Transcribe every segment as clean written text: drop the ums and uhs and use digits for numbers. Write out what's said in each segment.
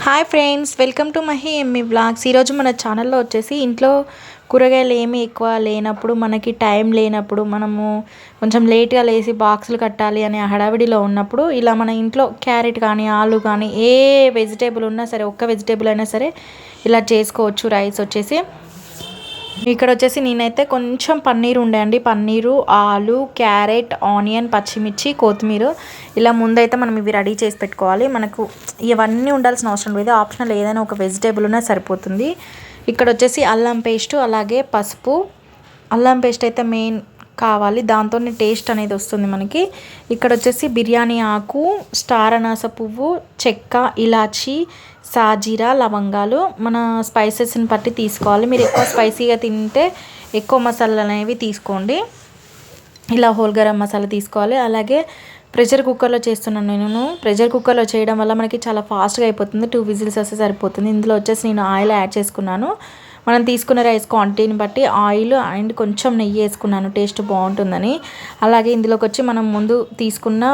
Hi friends, welcome to Mahi yummy vlogs. ఈరోజు మన ఛానల్లో వచ్చేసి ఇంట్లో కూరగాయలు ఏమీ ఎక్కువ లేనప్పుడు, మనకి టైం లేనప్పుడు, మనము కొంచెం లేట్గా లేసి బాక్సులు కట్టాలి అనే హడావిడిలో ఉన్నప్పుడు ఇలా మన ఇంట్లో క్యారెట్ కానీ ఆలు కానీ ఏ వెజిటేబుల్ ఉన్నా సరే, ఒక్క వెజిటేబుల్ అయినా సరే ఇలా చేసుకోవచ్చు. రైస్ వచ్చేసి ఇక్కడ వచ్చేసి నేనైతే కొంచెం పన్నీర్ ఉండే అండి, పన్నీరు, ఆలు, క్యారెట్, ఆనియన్, పచ్చిమిర్చి, కొత్తిమీర ఇలా ముందైతే మనం ఇవి రెడీ చేసి పెట్టుకోవాలి. మనకు ఇవన్నీ ఉండాల్సిన అవసరం లేదు, ఆప్షనల్ ఏదైనా ఒక వెజిటేబుల్ ఉన్నా సరిపోతుంది. ఇక్కడ వచ్చేసి అల్లం పేస్టు, అలాగే పసుపు. అల్లం పేస్ట్ అయితే మెయిన్ కావాలి, దాంతోనే టేస్ట్ అనేది వస్తుంది మనకి. ఇక్కడ వచ్చేసి బిర్యానీ ఆకు, స్టార్ అనాస పువ్వు, చెక్క, ఇలాచి, సాజీరా, లవంగాలు మన స్పైసెస్ని బట్టి తీసుకోవాలి. మీరు ఎక్కువ స్పైసీగా తింటే ఎక్కువ మసాలాలు అనేవి తీసుకోండి. ఇలా హోల్ గరం మసాలా తీసుకోవాలి. అలాగే ప్రెషర్ కుక్కర్లో చేస్తున్నాను నేను. ప్రెషర్ కుక్కర్లో చేయడం వల్ల మనకి చాలా ఫాస్ట్గా అయిపోతుంది, 2 విజిల్స్ వస్తే సరిపోతుంది. ఇందులో వచ్చేసి నేను ఆయిల్ యాడ్ చేసుకున్నాను. మనం తీసుకున్న రైస్ క్వాంటిటీని బట్టి ఆయిల్ అండ్ కొంచెం నెయ్యి వేసుకున్నాను, టేస్ట్ బాగుంటుందని. అలాగే ఇందులోకి వచ్చి మనం ముందు తీసుకున్న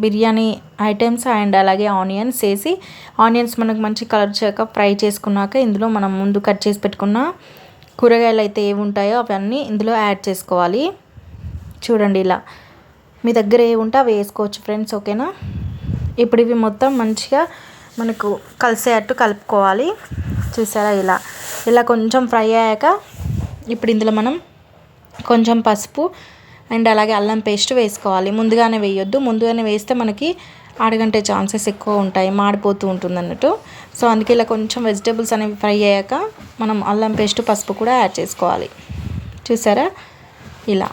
బిర్యానీ ఐటమ్స్ అండ్ అలాగే ఆనియన్స్ వేసి, ఆనియన్స్ మనకు మంచి కలర్ వచ్చాక ఫ్రై చేసుకున్నాక ఇందులో మనం ముందు కట్ చేసి పెట్టుకున్న కూరగాయలు అయితే ఏవి ఉంటాయో అవన్నీ ఇందులో యాడ్ చేసుకోవాలి. చూడండి, ఇలా మీ దగ్గర ఏవి ఉంటే అవి వేసుకోవచ్చు ఫ్రెండ్స్, ఓకేనా. ఇప్పుడు ఇవి మొత్తం మంచిగా మనకు కలిసేటట్టు కలుపుకోవాలి. చూసారా, ఇలా కొంచెం ఫ్రై అయ్యాక ఇప్పుడు ఇందులో మనం కొంచెం పసుపు అండ్ అలాగే అల్లం పేస్ట్ వేసుకోవాలి. ముందుగానే వేయొద్దు, ముందుగానే వేస్తే మనకి అడగంటే ఛాన్సెస్ ఎక్కువ ఉంటాయి, మాడిపోతూ ఉంటుంది అన్నట్టు. సో అందుకే ఇలా కొంచెం వెజిటేబుల్స్ అనేవి ఫ్రై అయ్యాక మనం అల్లం పేస్ట్, పసుపు కూడా యాడ్ చేసుకోవాలి. చూసారా, ఇలా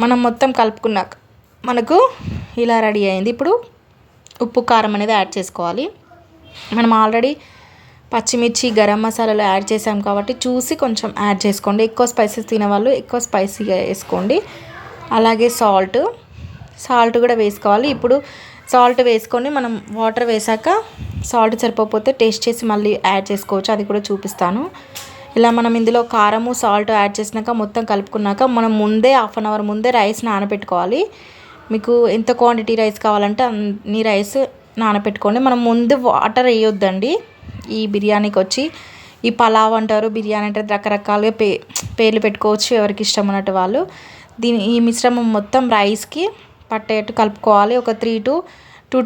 మనం మొత్తం కలుపుకున్నాక మనకు ఇలా రెడీ అయింది. ఇప్పుడు ఉప్పు, కారం అనేది యాడ్ చేసుకోవాలి. మనం ఆల్రెడీ పచ్చిమిర్చి, గరం మసాలాలు యాడ్ చేసాం కాబట్టి చూసి కొంచెం యాడ్ చేసుకోండి. ఎక్కువ స్పైసెస్ తినేవాళ్ళు ఎక్కువ స్పైసీగా వేసుకోండి. అలాగే సాల్ట్ కూడా వేసుకోవాలి. ఇప్పుడు సాల్ట్ వేసుకొని మనం వాటర్ వేసాక సాల్ట్ సరిపోతే టేస్ట్ చేసి మళ్ళీ యాడ్ చేసుకోవచ్చు, అది కూడా చూపిస్తాను. ఇలా మనం ఇందులో కారము, సాల్ట్ యాడ్ చేసినాక మొత్తం కలుపుకున్నాక మనం ముందే 1/2 అవర్ ముందే రైస్ నానబెట్టుకోవాలి. మీకు ఎంత క్వాంటిటీ రైస్ కావాలంటే అన్ని రైస్ నానబెట్టుకోండి. మనం ముందు వాటర్ వేయొద్దండి. ఈ బిర్యానీకి వచ్చి ఈ పలావ్ అంటారు, బిర్యానీ అంటే రకరకాలుగా పేర్లు పెట్టుకోవచ్చు, ఎవరికి ఇష్టం ఉన్నట్టు వాళ్ళు. ఈ మిశ్రమం మొత్తం రైస్కి పట్టేట్టు కలుపుకోవాలి. ఒక 2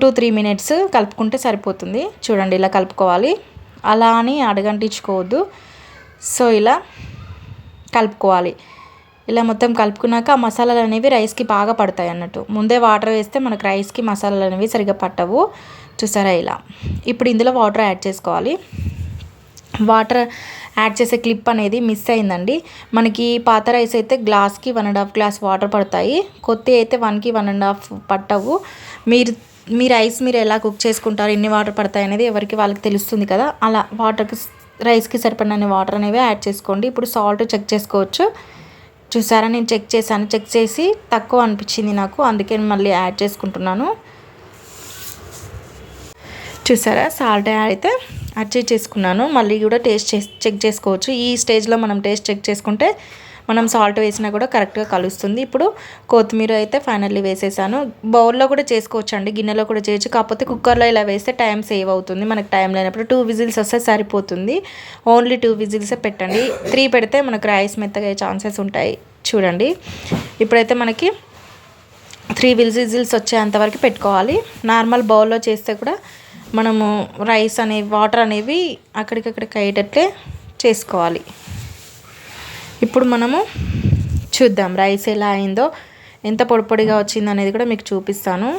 to 3 minutes కలుపుకుంటే సరిపోతుంది. చూడండి, ఇలా కలుపుకోవాలి, అలా అని అడగంటించుకోవద్దు. సో ఇలా కలుపుకోవాలి. ఇలా మొత్తం కలుపుకున్నాక ఆ మసాలాలు అనేవి రైస్కి బాగా పడతాయి అన్నట్టు. ముందే వాటర్ వేస్తే మనకు రైస్కి మసాలాలు అనేవి సరిగ్గా పట్టవు. చూసారా, ఇలా ఇప్పుడు ఇందులో వాటర్ యాడ్ చేసుకోవాలి. వాటర్ యాడ్ చేసే క్లిప్ అనేది మిస్ అయిందండి. మనకి పాత రైస్ అయితే గ్లాస్కి 1.5 గ్లాస్ వాటర్ పడతాయి, కొత్త అయితే 1కి 1.5 పట్టవు. మీ రైస్ మీరు ఎలా కుక్ చేసుకుంటారు, ఎన్ని వాటర్ పడతాయి అనేది ఎవరికి వాళ్ళకి తెలుస్తుంది కదా. అలా రైస్కి సరిపడిన వాటర్ అనేవి యాడ్ చేసుకోండి. ఇప్పుడు సాల్ట్ చెక్ చేసుకోవచ్చు. చూసారా, నేను చెక్ చేసి తక్కువ అనిపించింది నాకు, అందుకే మళ్ళీ యాడ్ చేసుకుంటున్నాను. చూసారా, సాల్ట్ అయితే అడ్జస్ట్ చేసుకున్నాను. మళ్ళీ కూడా చెక్ చేసుకోవచ్చు. ఈ స్టేజ్లో మనం టేస్ట్ చెక్ చేసుకుంటే మనం సాల్ట్ వేసినా కూడా కరెక్ట్గా కలుస్తుంది. ఇప్పుడు కొత్తిమీర అయితే ఫైనల్లీ వేసేసాను. బౌల్లో కూడా చేసుకోవచ్చు అండి, గిన్నెలో కూడా చేయొచ్చు. కాకపోతే కుక్కర్లో ఇలా వేస్తే టైం సేవ్ అవుతుంది. మనకు టైం లేనప్పుడు 2 విజిల్స్ వస్తే సరిపోతుంది. ఓన్లీ 2 విజిల్సే పెట్టండి. 3 పెడితే మనకు రైస్ మెత్తగా అయ్యే ఛాన్సెస్ ఉంటాయి. చూడండి, ఇప్పుడైతే మనకి 3 విజిల్స్ వచ్చేంతవరకు పెట్టుకోవాలి. నార్మల్ బౌల్లో చేస్తే కూడా మనము రైస్ వాటర్ అనేవి అక్కడికక్కడికి అయ్యేటట్లే చేసుకోవాలి. ఇప్పుడు మనము చూద్దాం రైస్ ఎలా అయిందో, ఎంత పొడిగా వచ్చిందో అనేది కూడా మీకు చూపిస్తాను.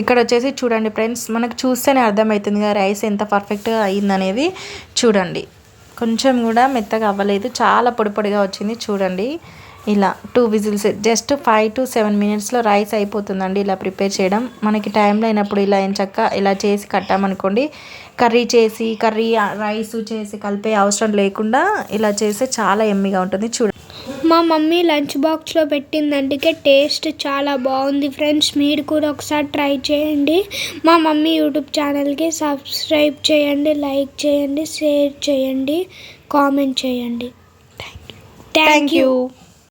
ఇక్కడ వచ్చేసి చూడండి ఫ్రెండ్స్, మనకు చూస్తేనే అర్థమవుతుంది కదా రైస్ ఎంత పర్ఫెక్ట్గా అయిందనేది. చూడండి, కొంచెం కూడా మెత్తగా అవ్వలేదు, చాలా పొడిగా వచ్చింది. చూడండి, ఇలా 2 విజిల్స్ జస్ట్ 5 to 7 minutesలో రైస్ అయిపోతుందండి. ఇలా ప్రిపేర్ చేయడం మనకి టైం లేనప్పుడు ఇలా ఇలా చేసి కట్టామనుకోండి, కర్రీ రైస్ చేసి కలిపే అవసరం లేకుండా ఇలా చేస్తే చాలా ఎమ్మిగా ఉంటుంది. చూడండి, మా మమ్మీ లంచ్ బాక్స్లో పెట్టింది, అందుకే టేస్ట్ చాలా బాగుంది ఫ్రెండ్స్. మీరు కూడా ఒకసారి ట్రై చేయండి. మా మమ్మీ యూట్యూబ్ ఛానల్కి సబ్స్క్రైబ్ చేయండి, లైక్ చేయండి, షేర్ చేయండి, కామెంట్ చేయండి. Thank you.